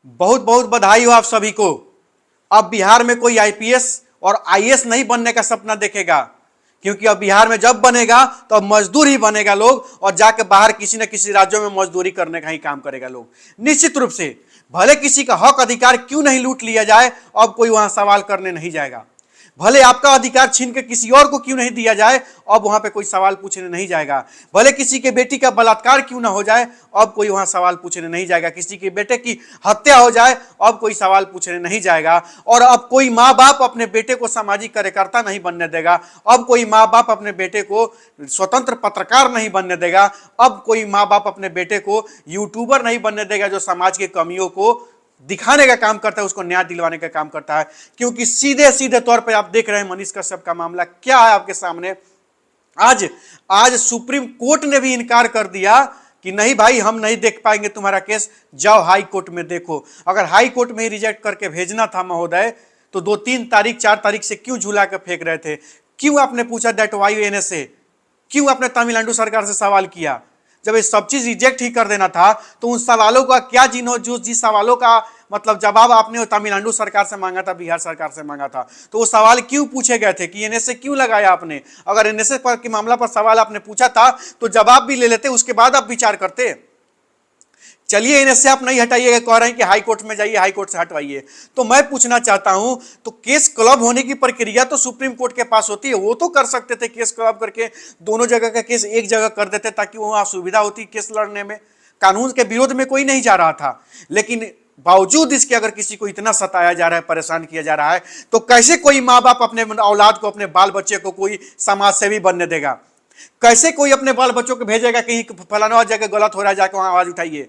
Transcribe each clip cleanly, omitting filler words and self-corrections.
बहुत बहुत बधाई हो आप सभी को। अब बिहार में कोई आईपीएस और आईएएस नहीं बनने का सपना देखेगा, क्योंकि अब बिहार में जब बनेगा तो अब मजदूर ही बनेगा लोग, और जाके बाहर किसी न किसी राज्यों में मजदूरी करने का ही काम करेगा लोग। निश्चित रूप से भले किसी का हक अधिकार क्यों नहीं लूट लिया जाए, अब कोई वहां सवाल करने नहीं जाएगा। भले आपका अधिकार छीन के किसी और को क्यों नहीं दिया जाए, अब वहां पे कोई सवाल पूछने नहीं जाएगा। भले किसी के बेटी का बलात्कार क्यों ना हो जाए, अब कोई वहां सवाल पूछने नहीं जाएगा। किसी के बेटे की हत्या हो जाए, अब कोई सवाल पूछने नहीं जाएगा। और अब कोई माँ बाप अपने बेटे को सामाजिक कार्यकर्ता नहीं बनने देगा। अब कोई माँ बाप अपने बेटे को स्वतंत्र पत्रकार नहीं बनने देगा। अब कोई माँ बाप अपने बेटे को यूट्यूबर नहीं बनने देगा जो समाज की कमियों को दिखाने का काम करता है, उसको न्याय दिलवाने का काम करता है। क्योंकि सीधे सीधे तौर पे आप देख रहे हैं मनीष कश्यप का मामला क्या है आपके सामने। आज सुप्रीम कोर्ट ने भी इनकार कर दिया कि नहीं भाई, हम नहीं देख पाएंगे तुम्हारा केस, जाओ हाई कोर्ट में देखो। अगर हाई कोर्ट में ही रिजेक्ट करके भेजना था महोदय, तो 2, 3 तारीख 4 तारीख से क्यों झूला के फेंक रहे थे? क्यों आपने पूछा दैट वाई एनएसए? क्यों आपने तमिलनाडु सरकार से सवाल किया? जब ये सब चीज रिजेक्ट ही कर देना था तो उन सवालों का क्या जिस सवालों का मतलब जवाब आपने तमिलनाडु सरकार से मांगा था, बिहार सरकार से मांगा था, तो वो सवाल क्यों पूछे गए थे कि एनएसए क्यों लगाया आपने? अगर एनएसए पर के मामला पर सवाल आपने पूछा था तो जवाब भी ले लेते, उसके बाद आप विचार करते। चलिए एनएसए आप नहीं हटाइएगा, कह रहे हैं कि हाई कोर्ट में जाइए, हाई कोर्ट से हटवाइए। तो मैं पूछना चाहता हूं, तो केस क्लब होने की प्रक्रिया तो सुप्रीम कोर्ट के पास होती है, वो तो कर सकते थे केस क्लब करके दोनों जगह का केस एक जगह कर देते, ताकि वहां सुविधा होती केस लड़ने में। कानून के विरोध में कोई नहीं जा रहा था, लेकिन बावजूद इसके अगर किसी को इतना सताया जा रहा है, परेशान किया जा रहा है, तो कैसे कोई माँ बाप अपने औलाद को, अपने बाल बच्चे को कोई समाज सेवी बनने देगा? कैसे कोई अपने बाल बच्चों को भेजेगा कहीं फलाना जगह गलत हो रहा है, जाके वहां आवाज उठाइए?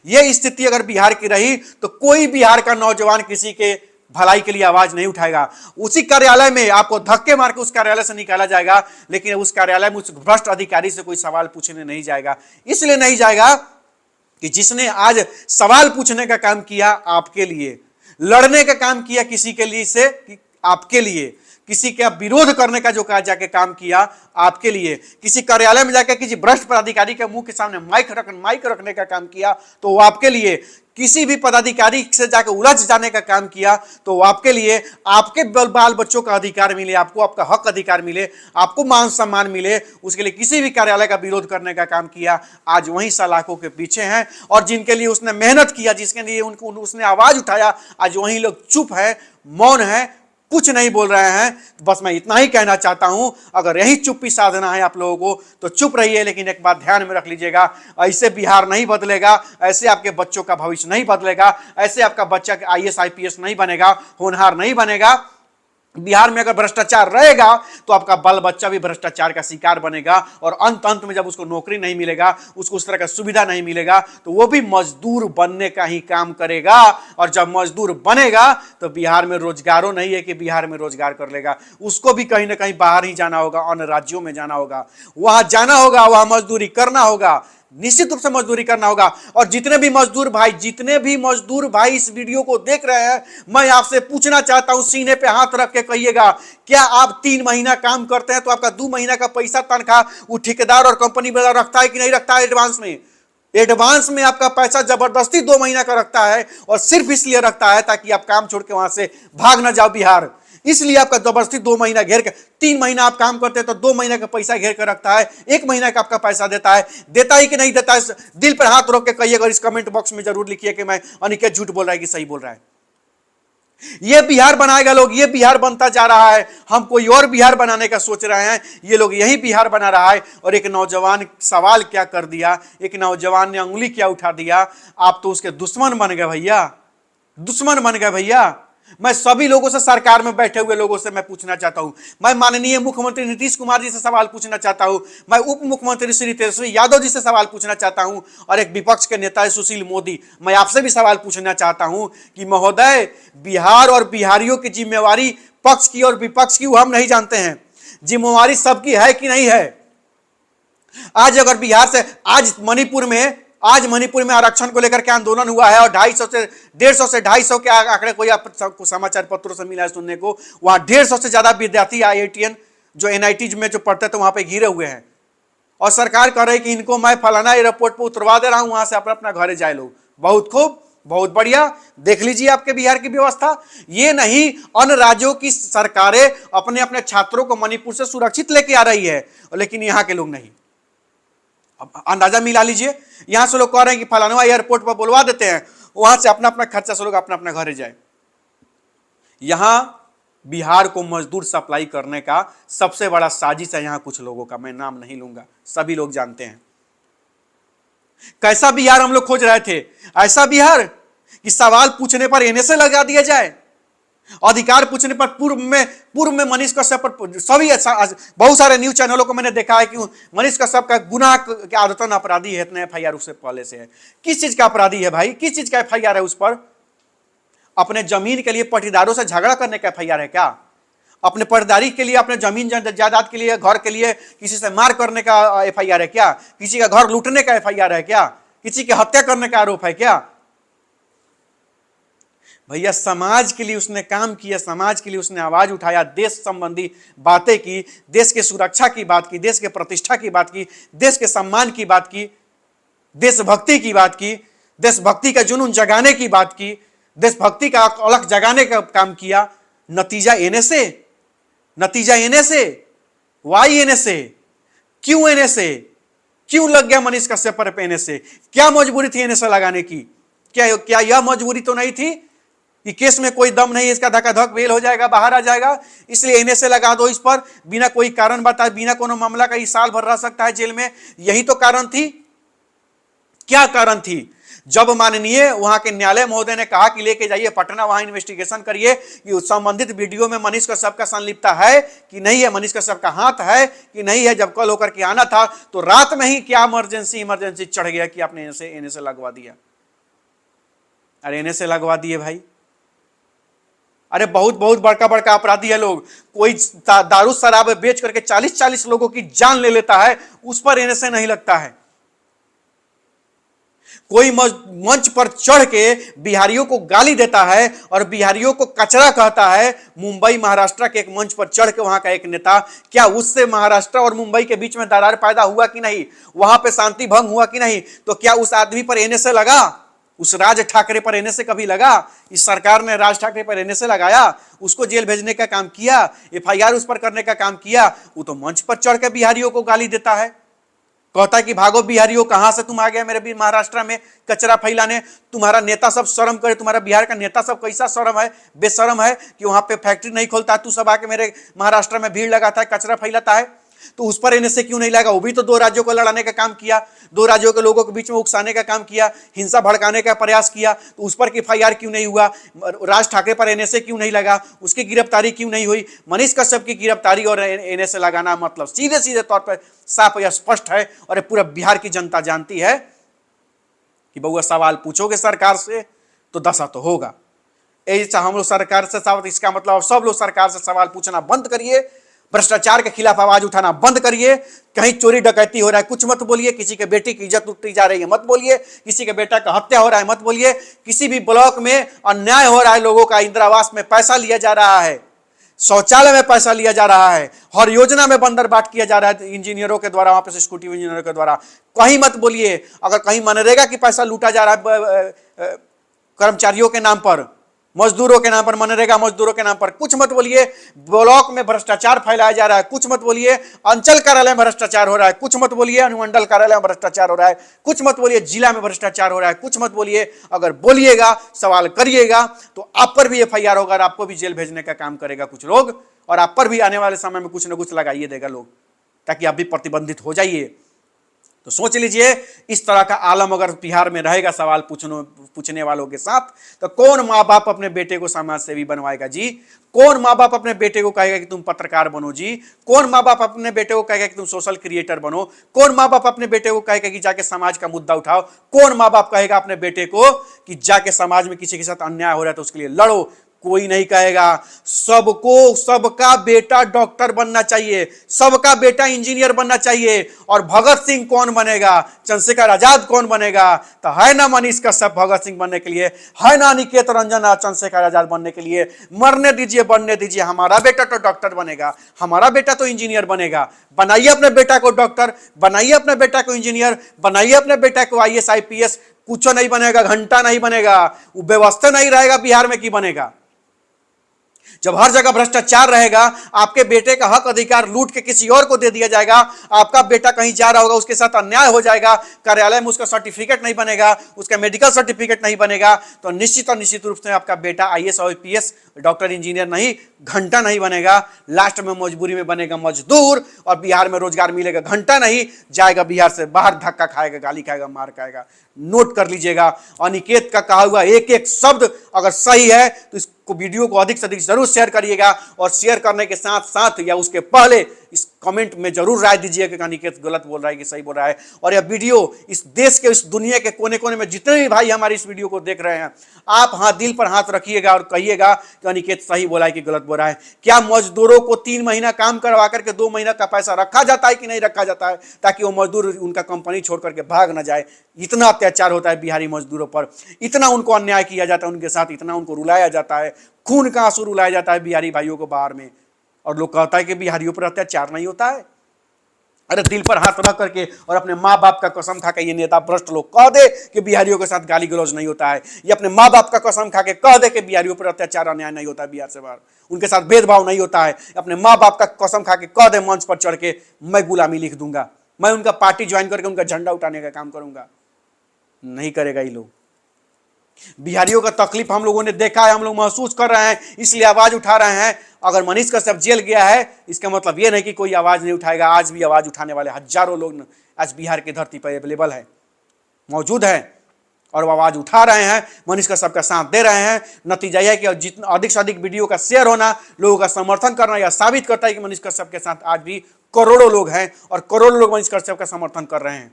यह स्थिति अगर बिहार की रही तो कोई बिहार का नौजवान किसी के भलाई के लिए आवाज नहीं उठाएगा। उसी कार्यालय में आपको धक्के मार के उस कार्यालय से निकाला जाएगा, लेकिन उस कार्यालय में उस भ्रष्ट अधिकारी से कोई सवाल पूछने नहीं जाएगा। इसलिए नहीं जाएगा कि जिसने आज सवाल पूछने का काम किया आपके लिए, लड़ने का काम किया किसी के लिए से आपके लिए, किसी का विरोध करने का जो कहा जाके काम किया आपके लिए, किसी कार्यालय में जाकर किसी भ्रष्ट पदाधिकारी के मुंह के सामने माइक रखने का काम किया तो वो आपके लिए, किसी भी पदाधिकारी से जाकर उलझ जाने का काम किया तो वो आपके लिए, आपके बाल बच्चों का अधिकार मिले, आपको आपका हक अधिकार मिले, आपको मान सम्मान मिले, उसके लिए किसी भी कार्यालय का विरोध करने का काम किया, आज वही सलाखों के पीछे हैं। और जिनके लिए उसने मेहनत किया, जिसके लिए उनको उसने आवाज उठाया, आज वही लोग चुप है, मौन है, कुछ नहीं बोल रहे हैं। बस मैं इतना ही कहना चाहता हूं, अगर यही चुप्पी साधना है आप लोगों को तो चुप रहिए, लेकिन एक बात ध्यान में रख लीजिएगा, ऐसे बिहार नहीं बदलेगा, ऐसे आपके बच्चों का भविष्य नहीं बदलेगा, ऐसे आपका बच्चा आईएएस आईपीएस नहीं बनेगा, होनहार नहीं बनेगा। बिहार में अगर भ्रष्टाचार रहेगा तो आपका बाल बच्चा भी भ्रष्टाचार का शिकार बनेगा, और अंत में जब उसको नौकरी नहीं मिलेगा, उसको उस तरह का सुविधा नहीं मिलेगा, तो वो भी मजदूर बनने का ही काम करेगा। और जब मजदूर बनेगा तो बिहार में रोजगारों नहीं है कि बिहार में रोजगार कर लेगा, उसको भी कहीं ना कहीं बाहर ही जाना होगा, अन्य राज्यों में जाना होगा, वहां जाना होगा, वहां मजदूरी करना होगा, निश्चित रूप से मजदूरी करना होगा। और जितने भी मजदूर भाई इस वीडियो को देख रहे हैं, मैं आपसे पूछना चाहता हूं, सीने पे हाथ रख के कहिएगा, क्या आप 3 महीना काम करते हैं तो आपका 2 महीना का पैसा तनख्वाह वो ठेकेदार और कंपनी वाला रखता है कि नहीं रखता है? एडवांस में आपका पैसा जबरदस्ती 2 महीना का रखता है, और सिर्फ इसलिए रखता है ताकि आप काम छोड़ के वहां से भाग ना जाओ बिहार। इसलिए आपका जबरदस्ती 2 महीना घेर के, 3 महीना आप काम करते हैं तो 2 महीना का पैसा घेर कर रखता है, 1 महीना का आपका पैसा देता है। देता ही कि नहीं देता है? दिल पर हाथ रख के कहिएगा, इस कमेंट बॉक्स में जरूर लिखिए कि मैं अनिकेत झूठ बोल रहा है कि सही बोल रहा है। ये बिहार बनाएगा लोग, ये बिहार बनता जा रहा है। हम कोई और बिहार बनाने का सोच रहे हैं, ये लोग यही बिहार बना रहा है। और एक नौजवान सवाल क्या कर दिया, एक नौजवान ने अंगुली क्या उठा दिया, आप तो उसके दुश्मन बन गए भैया, दुश्मन बन गए भैया। मैं सभी लोगों से, सरकार में बैठे हुए लोगों से मैं पूछना चाहता हूं, मैं माननीय मुख्यमंत्री नीतीश कुमार जी से सवाल पूछना चाहता हूं, मैं उप मुख्यमंत्री श्री तेजस्वी यादव जी से सवाल पूछना चाहता हूं, और एक विपक्ष के नेता सुशील मोदी, मैं आपसे भी सवाल पूछना चाहता हूं कि महोदय, बिहार और बिहारियों की जिम्मेवारी पक्ष की और विपक्ष की वो हम नहीं जानते हैं, जिम्मेवारी सबकी है कि नहीं है? आज अगर बिहार से, आज मणिपुर में आरक्षण को लेकर के आंदोलन हुआ है, और 150 से 250 के आंकड़े कोई समाचार पत्रों से मिला है सुनने को, वहां 150 से ज्यादा विद्यार्थी IITian जो NIT में जो पढ़ते थे वहां पे घिरे हुए हैं, और सरकार कह रही कि इनको मैं फलाना एयरपोर्ट पर उतरवा दे रहा हूं, वहां से अपना घर जाए लोग। बहुत खूब, बहुत बढ़िया, देख लीजिए आपके बिहार की व्यवस्था। ये नहीं, अन्य राज्यों की सरकारें अपने अपने छात्रों को मणिपुर से सुरक्षित लेके आ रही है, लेकिन यहां के लोग नहीं। अब अंदाजा मिला लीजिए, यहां से लोग कह रहे हैं कि फलाना एयरपोर्ट पर बुलवा देते हैं, वहां से अपना अपना खर्चा से लोग अपना अपना घर जाए। यहां बिहार को मजदूर सप्लाई करने का सबसे बड़ा साजिश है यहां कुछ लोगों का, मैं नाम नहीं लूंगा, सभी लोग जानते हैं। कैसा बिहार हम लोग खोज रहे थे? ऐसा बिहार कि सवाल पूछने पर एनएसए लगा दिया जाए, अधिकार पूछने पर पूर्व में मनीष कश्यप पर सभी बहुत सारे न्यूज चैनलों को मैंने देखा है कि मनीष कश्यप का गुनाह के आदतन अपराधी है, इतने एफआईआर उससे पहले से है। किस चीज का अपराधी है भाई? किस चीज का एफआईआर है उस पर? अपने जमीन के लिए पटीदारों से झगड़ा करने का एफआईआर है क्या? अपने पटदारी के लिए, अपने जमीन जायदाद के लिए, घर के लिए किसी से मार करने का एफआईआर है क्या? किसी का घर लूटने का एफआईआर है क्या? किसी की हत्या करने का आरोप है क्या? भैया समाज के लिए उसने काम किया, समाज के लिए उसने आवाज उठाया, देश संबंधी बातें की, देश के सुरक्षा की बात की, देश के प्रतिष्ठा की बात की, देश के सम्मान की बात की, देशभक्ति की बात की, देशभक्ति का जुनून जगाने की बात की, देशभक्ति का अलग जगाने का काम किया। नतीजा एनएसए, नतीजा एनएसए। Why NSA? क्यों एनएसए? क्यों लग गया मनीष कश्यप पर एनएसए? क्या मजबूरी थी एनएसए लगाने की? क्या यह मजबूरी तो नहीं थी कि केस में कोई दम नहीं, इसका धक्का-धक बेल हो जाएगा, बाहर आ जाएगा, इसलिए एनएसए लगा दो इस पर, बिना कोई कारण बताए, बिना कोनो मामला का, इस साल भर रह सकता है जेल में। यही तो कारण थी। क्या कारण थी? जब माननीय वहां के न्यायालय महोदय ने कहा कि लेके जाइए पटना, वहां इन्वेस्टिगेशन करिए कि संबंधित वीडियो में मनीष कश्यप का संलिप्तता है कि नहीं है, मनीष कश्यप का हाथ है कि नहीं है, जब कल होकर के आना था तो रात में ही क्या इमरजेंसी चढ़ गया कि आपने एनएसए लगवा दिया। अरे एनएसए लगवा दिए भाई। अरे बहुत बहुत बड़का बड़का अपराधी है लोग, कोई दारू शराब बेच करके 40-40 लोगों की जान ले लेता है, उस पर एनएसए नहीं लगता है। कोई मंच पर चढ़ के बिहारियों को गाली देता है और बिहारियों को कचरा कहता है, मुंबई महाराष्ट्र के एक मंच पर चढ़ के वहां का एक नेता, क्या उससे महाराष्ट्र और मुंबई के बीच में दरार पैदा हुआ कि नहीं? वहां पे शांति भंग हुआ कि नहीं? तो क्या उस आदमी पर एनएसए लगा? उस राज ठाकरे पर एनएसए कभी लगा? इस सरकार ने राज ठाकरे पर एनएसए लगाया, उसको जेल भेजने का काम किया, एफआईआर उस पर करने का काम किया। वो तो मंच पर चढ़ के बिहारियों को गाली देता है, कहता है कि भागो बिहारियों, कहां से तुम आ गए मेरे भी महाराष्ट्र में कचरा फैलाने? तुम्हारा नेता सब शर्म करे, तुम्हारा बिहार का नेता सब कैसा शर्म है, बेशर्म है कि वहां पे फैक्ट्री नहीं खोलता है, तू सब आके मेरे महाराष्ट्र में भीड़ लगाता है, कचरा फैलाता है। तो उस पर एनएसए क्यों नहीं लगा? वो भी तो दो राज्यों को लड़ाने का काम किया, दो राज्यों के लोगों के बीच में उकसाने का काम किया, हिंसा भड़काने का प्रयास किया, तो उस पर एफआईआर क्यों नहीं हुआ? राज ठाकरे पर एनएसए क्यों नहीं लगा? उसकी गिरफ्तारी क्यों नहीं हुई? मनीष कश्यप की गिरफ्तारी और एनएसए लगाना मतलब सीधे सीधे तौर पर साफ या स्पष्ट है, और पूरा बिहार की जनता जानती है कि बउआ सवाल पूछोगे सरकार से तो दशा तो होगा। ऐसा हम लोग सरकार से सवाल, इसका मतलब सब लोग सरकार से सवाल पूछना बंद करिए, भ्रष्टाचार के खिलाफ आवाज उठाना बंद करिए। कहीं चोरी डकैती हो रहा है कुछ मत बोलिए, किसी के बेटी की इज्जत लूटी जा रही है मत बोलिए, किसी के बेटा का हत्या हो रहा है मत बोलिए, किसी भी ब्लॉक में अन्याय हो रहा है, लोगों का इंदिरा आवास में पैसा लिया जा रहा है, शौचालय में पैसा लिया जा रहा है, हर योजना में बंदर बाट किया जा रहा है इंजीनियरों के द्वारा, वहां पे सिक्योरिटी इंजीनियरों के द्वारा, कहीं मत बोलिए। अगर कहीं मनरेगा की पैसा लूटा जा रहा है कर्मचारियों के नाम पर, मजदूरों के नाम पर, मनरेगा मजदूरों के नाम पर, कुछ मत बोलिए। ब्लॉक में भ्रष्टाचार फैलाया जा रहा है, कुछ मत बोलिए। अंचल कार्यालय में भ्रष्टाचार हो रहा है, कुछ मत बोलिए। अनुमंडल कार्यालय में भ्रष्टाचार हो रहा है, कुछ मत बोलिए। जिला में भ्रष्टाचार हो रहा है, कुछ मत बोलिए। अगर बोलिएगा, सवाल करिएगा तो आप पर भी एफआईआर होगा, आपको भी जेल भेजने का काम करेगा कुछ लोग, और आप पर भी आने वाले समय में कुछ न कुछ लगाइए देगा लोग, ताकि आप भी प्रतिबंधित हो जाइए। तो सोच लीजिए, इस तरह का आलम अगर बिहार में रहेगा सवाल पूछने वालों के साथ, तो कौन माँ बाप अपने बेटे को समाज सेवी बनवाएगा जी? कौन माँ बाप अपने बेटे को कहेगा कि तुम पत्रकार बनो जी? कौन माँ बाप अपने बेटे को कहेगा कि तुम सोशल क्रिएटर बनो? कौन माँ बाप अपने बेटे को कहेगा कि जाके समाज का मुद्दा उठाओ? कौन माँ बाप कहेगा अपने बेटे को कि जाके समाज में किसी के साथ अन्याय हो रहा है तो उसके लिए लड़ो? कोई नहीं कहेगा। सबको, सबका बेटा डॉक्टर बनना चाहिए, सबका बेटा इंजीनियर बनना चाहिए। और भगत सिंह कौन बनेगा, चंद्रशेखर आजाद कौन बनेगा? तो है ना मनीष कश्यप भगत सिंह बनने के लिए, है ना निकेत रंजन चंद्रशेखर आजाद बनने के लिए। मरने दीजिए, बनने दीजिए। हमारा बेटा तो डॉक्टर बनेगा, हमारा बेटा तो इंजीनियर बनेगा। बनाइए अपने बेटा को डॉक्टर, बनाइए अपने बेटा को इंजीनियर, बनाइए अपने बेटा को आईएएस आईपीएस, कुछ नहीं बनेगा, घंटा नहीं बनेगा, वो व्यवस्था नहीं रहेगा बिहार में, की बनेगा। जब हर जगह भ्रष्टाचार रहेगा, आपके बेटे का हक अधिकार लूट के किसी और को दे दिया जाएगा, आपका बेटा कहीं जा रहा होगा, उसके साथ अन्याय हो जाएगा, कार्यालय में उसका सर्टिफिकेट नहीं बनेगा, उसका मेडिकल सर्टिफिकेट नहीं बनेगा, तो निश्चित और निश्चित रूप से आपका बेटा आईएएस और आईपीएस, डॉक्टर, इंजीनियर नहीं, घंटा नहीं बनेगा। लास्ट में मजबूरी में बनेगा मजदूर, और बिहार में रोजगार मिलेगा, घंटा नहीं जाएगा बिहार से बाहर, धक्का खाएगा, गाली खाएगा, मार खाएगा। नोट कर लीजिएगा, अनिकेत का कहा हुआ एक एक शब्द अगर सही है तो इसको, वीडियो को अधिक से अधिक जरूर शेयर करिएगा, और शेयर करने के साथ साथ या उसके पहले इस कमेंट में जरूर राय दीजिएगा कि अनिकेत गलत बोल रहा है कि सही बोल रहा है। और यह वीडियो इस देश के, इस दुनिया के कोने कोने में जितने भी भाई हमारी इस वीडियो को देख रहे हैं, आप दिल पर हाथ रखिएगा और कहिएगा कि अनिकेत सही बोला है कि गलत बोल रहा है। क्या मजदूरों को 3 महीना काम करवा करके 2 महीना का पैसा रखा जाता है कि नहीं रखा जाता है, ताकि वो मजदूर उनका कंपनी छोड़ करके भाग ना जाए? इतना अत्याचार होता है बिहारी मजदूरों पर, इतना उनको अन्याय किया जाता है उनके साथ, इतना उनको रुलाया जाता है, खून का आंसू रुलाया जाता है बिहारी भाइयों को बाहर में। और लोग कहता है कि बिहारियों पर अत्याचार नहीं होता है। अरे दिल पर हाथ रख करके और अपने माँ बाप का कसम खा के ये नेता भ्रष्ट लोग कह दे कि बिहारियों के साथ गाली गलौज नहीं होता है, ये अपने माँ बाप का कसम खा के कह दे कि बिहारियों पर अत्याचार अन्याय नहीं होता है, बिहार से बाहर उनके साथ भेदभाव नहीं होता है, अपने माँ बाप का कसम खा के कह दे मंच पर चढ़ के, मैं गुलामी लिख दूंगा, मैं उनका पार्टी ज्वाइन करके उनका झंडा उठाने का काम करूंगा। नहीं करेगा ये लोग। बिहारियों का तकलीफ हम लोगों ने देखा है, हम लोग महसूस कर रहे हैं, इसलिए आवाज उठा रहे हैं। अगर मनीष कश्यप जेल गया है, इसका मतलब ये नहीं कि कोई आवाज नहीं उठाएगा। आज भी आवाज उठाने वाले हजारों लोग आज बिहार की धरती पर अवेलेबल है, मौजूद है, और वो आवाज उठा रहे हैं, मनीष कश्यप का साथ दे रहे हैं। नतीजा यह है कि जितना अधिक से अधिक वीडियो का शेयर होना, लोगों का समर्थन करना, यह साबित करता है कि मनीष कश्यप के साथ आज भी करोड़ों लोग हैं, और करोड़ों लोग मनीष कश्यप का समर्थन कर रहे हैं।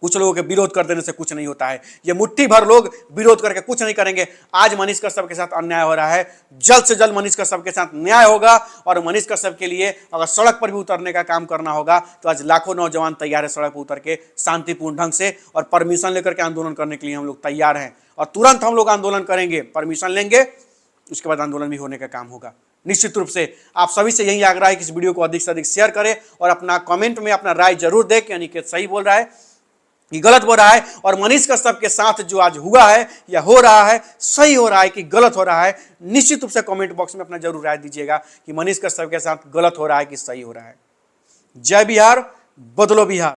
कुछ लोगों के विरोध कर देने से कुछ नहीं होता है, ये मुट्ठी भर लोग विरोध करके कुछ नहीं करेंगे। आज मनीष कश्यप के साथ अन्याय हो रहा है, जल्द से जल्द मनीष कश्यप के साथ न्याय होगा, और मनीष कश्यप के लिए अगर सड़क पर भी उतरने का काम करना होगा तो आज लाखों नौजवान तैयार है सड़क पर उतर के शांतिपूर्ण ढंग से, और परमिशन लेकर के आंदोलन करने के लिए हम लोग तैयार हैं, और तुरंत हम लोग आंदोलन करेंगे, परमिशन लेंगे, उसके बाद आंदोलन भी होने का काम होगा। निश्चित रूप से आप सभी से यही आग्रह है कि इस वीडियो को अधिक से अधिक शेयर करें, और अपना कमेंट में अपना राय जरूर दें कि अनिकेत सही बोल रहा है कि गलत हो रहा है, और मनीष कश्यप के साथ जो आज हुआ है या हो रहा है, सही हो रहा है कि गलत हो रहा है। निश्चित रूप से कमेंट बॉक्स में अपना जरूर राय दीजिएगा कि मनीष कश्यप के साथ गलत हो रहा है कि सही हो रहा है। जय बिहार, बदलो बिहार।